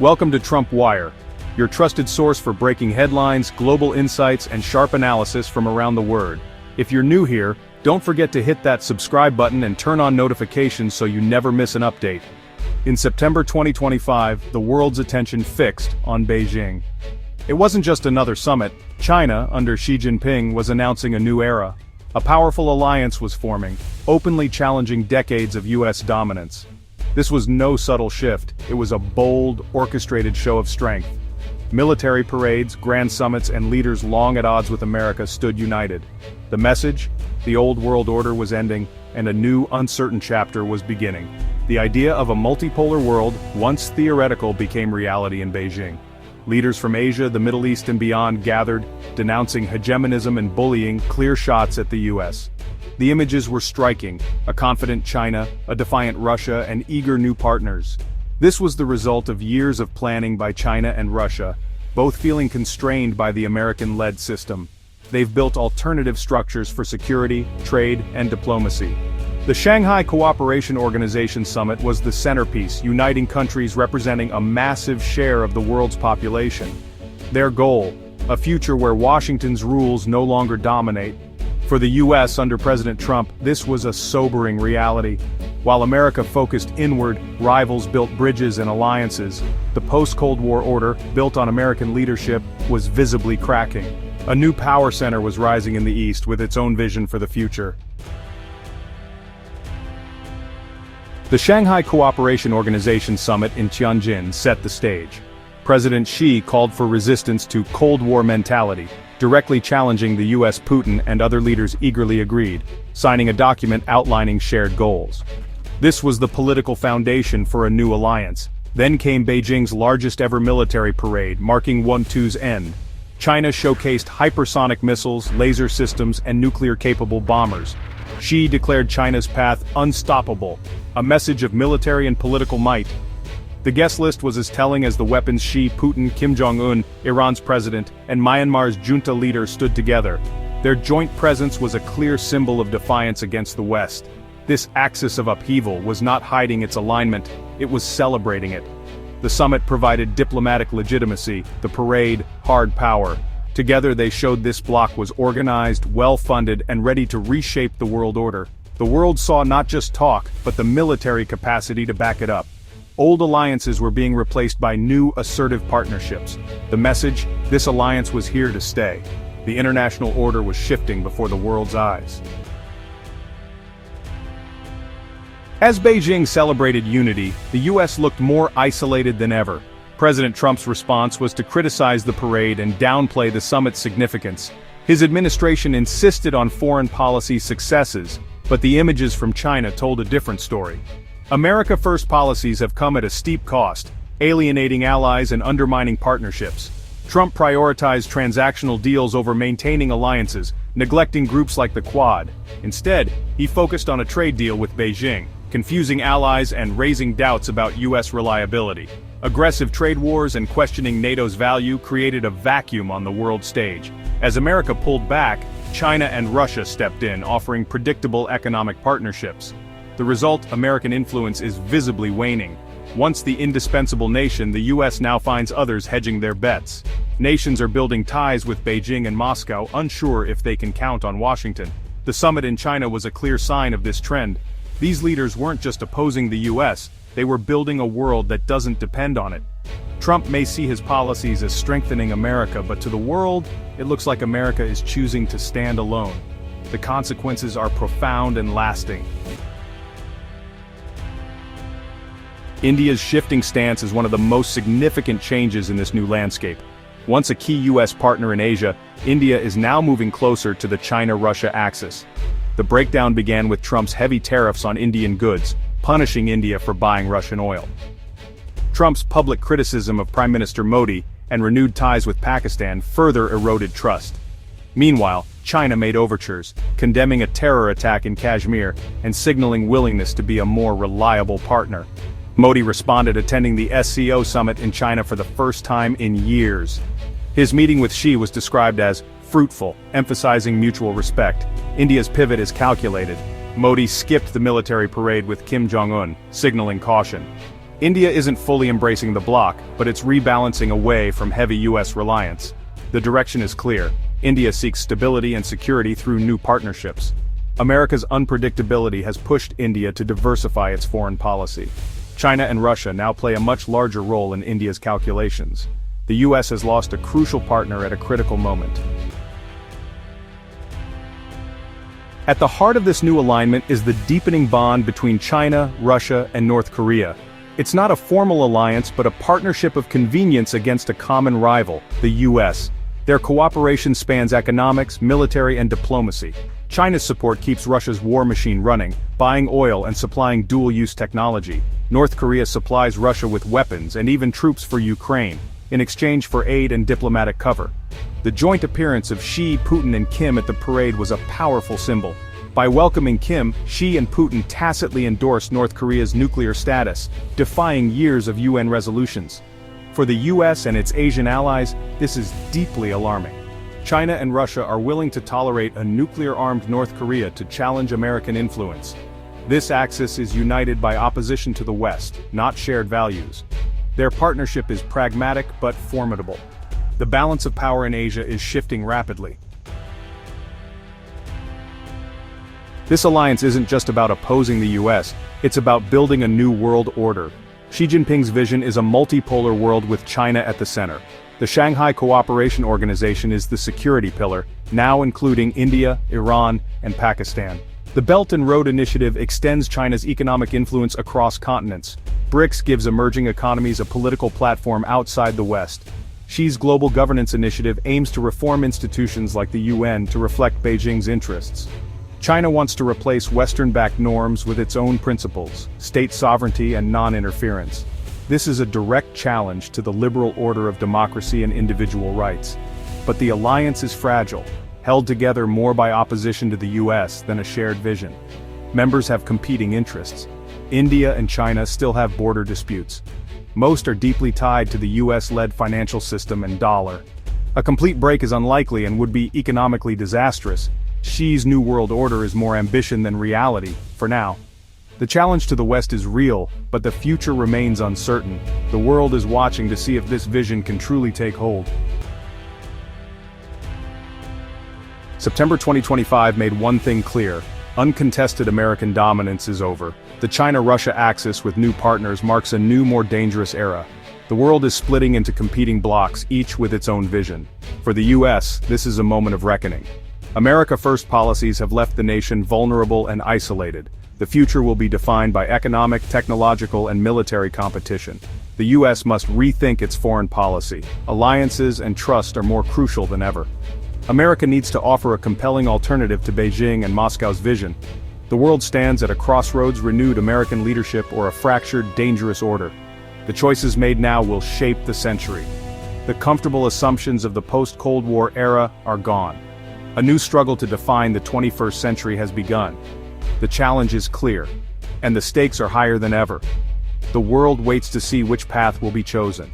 Welcome to Trump Wire, your trusted source for breaking headlines, global insights, and sharp analysis from around the world. If you're new here, don't forget to hit that subscribe button and turn on notifications so you never miss an update. In September 2025, the world's attention fixed on Beijing. It wasn't just another summit. China, under Xi Jinping, was announcing a new era. A powerful alliance was forming, openly challenging decades of US dominance. This was no subtle shift, it was a bold, orchestrated show of strength. Military parades, grand summits, and leaders long at odds with America stood united. The message? The old world order was ending, and a new, uncertain chapter was beginning. The idea of a multipolar world, once theoretical, became reality in Beijing. Leaders from Asia, the Middle East, and beyond gathered, denouncing hegemonism and bullying, clear shots at the US. The images were striking: a confident China, a defiant Russia, and eager new partners. This was the result of years of planning by China and Russia, both feeling constrained by the American-led system. They've built alternative structures for security, trade, and diplomacy. The Shanghai Cooperation Organization summit was the centerpiece, uniting countries representing a massive share of the world's population. Their goal: a future where Washington's rules no longer dominate. For the US under President Trump, this was a sobering reality. While America focused inward, rivals built bridges and alliances. The post-Cold War order, built on American leadership, was visibly cracking. A new power center was rising in the East with its own vision for the future. The Shanghai Cooperation Organization summit in Tianjin set the stage. President Xi called for resistance to Cold War mentality, directly challenging the US. Putin and other leaders eagerly agreed, signing a document outlining shared goals. This was the political foundation for a new alliance. Then came Beijing's largest ever military parade, marking World War II's end. China showcased hypersonic missiles, laser systems, and nuclear-capable bombers. Xi declared China's path unstoppable, a message of military and political might. The guest list was as telling as the weapons Xi, Putin, Kim Jong-un, Iran's president, and Myanmar's junta leader stood together. Their joint presence was a clear symbol of defiance against the West. This axis of upheaval was not hiding its alignment, it was celebrating it. The summit provided diplomatic legitimacy, the parade, hard power. Together they showed this bloc was organized, well-funded, and ready to reshape the world order. The world saw not just talk, but the military capacity to back it up. Old alliances were being replaced by new, assertive partnerships. The message: this alliance was here to stay. The international order was shifting before the world's eyes. As Beijing celebrated unity, the US looked more isolated than ever. President Trump's response was to criticize the parade and downplay the summit's significance. His administration insisted on foreign policy successes, but the images from China told a different story. America First policies have come at a steep cost, alienating allies and undermining partnerships. Trump prioritized transactional deals over maintaining alliances, neglecting groups like the Quad. Instead, he focused on a trade deal with Beijing, confusing allies and raising doubts about US reliability. Aggressive trade wars and questioning NATO's value created a vacuum on the world stage. As America pulled back, China and Russia stepped in, offering predictable economic partnerships. The result: American influence is visibly waning. Once the indispensable nation, the US now finds others hedging their bets. Nations are building ties with Beijing and Moscow, unsure if they can count on Washington. The summit in China was a clear sign of this trend. These leaders weren't just opposing the US, they were building a world that doesn't depend on it. Trump may see his policies as strengthening America, but to the world, it looks like America is choosing to stand alone. The consequences are profound and lasting. India's shifting stance is one of the most significant changes in this new landscape. Once a key US partner in Asia, India is now moving closer to the China-Russia axis. The breakdown began with Trump's heavy tariffs on Indian goods, punishing India for buying Russian oil. Trump's public criticism of Prime Minister Modi and renewed ties with Pakistan further eroded trust. Meanwhile, China made overtures, condemning a terror attack in Kashmir and signaling willingness to be a more reliable partner. Modi responded, attending the SCO summit in China for the first time in years. His meeting with Xi was described as fruitful, emphasizing mutual respect. India's pivot is calculated. Modi skipped the military parade with Kim Jong-un, signaling caution. India isn't fully embracing the bloc, but it's rebalancing away from heavy US reliance. The direction is clear. India seeks stability and security through new partnerships. America's unpredictability has pushed India to diversify its foreign policy. China and Russia now play a much larger role in India's calculations. The US has lost a crucial partner at a critical moment. At the heart of this new alignment is the deepening bond between China, Russia, and North Korea. It's not a formal alliance but a partnership of convenience against a common rival, the US. Their cooperation spans economics, military, and diplomacy. China's support keeps Russia's war machine running, buying oil and supplying dual-use technology. North Korea supplies Russia with weapons and even troops for Ukraine, in exchange for aid and diplomatic cover. The joint appearance of Xi, Putin, and Kim at the parade was a powerful symbol. By welcoming Kim, Xi and Putin tacitly endorsed North Korea's nuclear status, defying years of UN resolutions. For the US and its Asian allies, this is deeply alarming. China and Russia are willing to tolerate a nuclear-armed North Korea to challenge American influence. This axis is united by opposition to the West, not shared values. Their partnership is pragmatic but formidable. The balance of power in Asia is shifting rapidly. This alliance isn't just about opposing the US, it's about building a new world order. Xi Jinping's vision is a multipolar world with China at the center. The Shanghai Cooperation Organization is the security pillar, now including India, Iran, and Pakistan. The Belt and Road Initiative extends China's economic influence across continents. BRICS gives emerging economies a political platform outside the West. Xi's Global Governance Initiative aims to reform institutions like the UN to reflect Beijing's interests. China wants to replace Western-backed norms with its own principles, state sovereignty and non-interference. This is a direct challenge to the liberal order of democracy and individual rights. But the alliance is fragile, held together more by opposition to the US than a shared vision. Members have competing interests. India and China still have border disputes. Most are deeply tied to the US-led financial system and dollar. A complete break is unlikely and would be economically disastrous. Xi's New World Order is more ambition than reality, for now. The challenge to the West is real, but the future remains uncertain. The world is watching to see if this vision can truly take hold. September 2025 made one thing clear: uncontested American dominance is over. The China-Russia axis with new partners marks a new, more dangerous era. The world is splitting into competing blocs, each with its own vision. For the US, this is a moment of reckoning. America First policies have left the nation vulnerable and isolated. The future will be defined by economic, technological, and military competition. The US must rethink its foreign policy. Alliances and trust are more crucial than ever. America needs to offer a compelling alternative to Beijing and Moscow's vision. The world stands at a crossroads: renewed American leadership or a fractured, dangerous order. The choices made now will shape the century. The comfortable assumptions of the post-Cold War era are gone. A new struggle to define the 21st century has begun. The challenge is clear, and the stakes are higher than ever. The world waits to see which path will be chosen.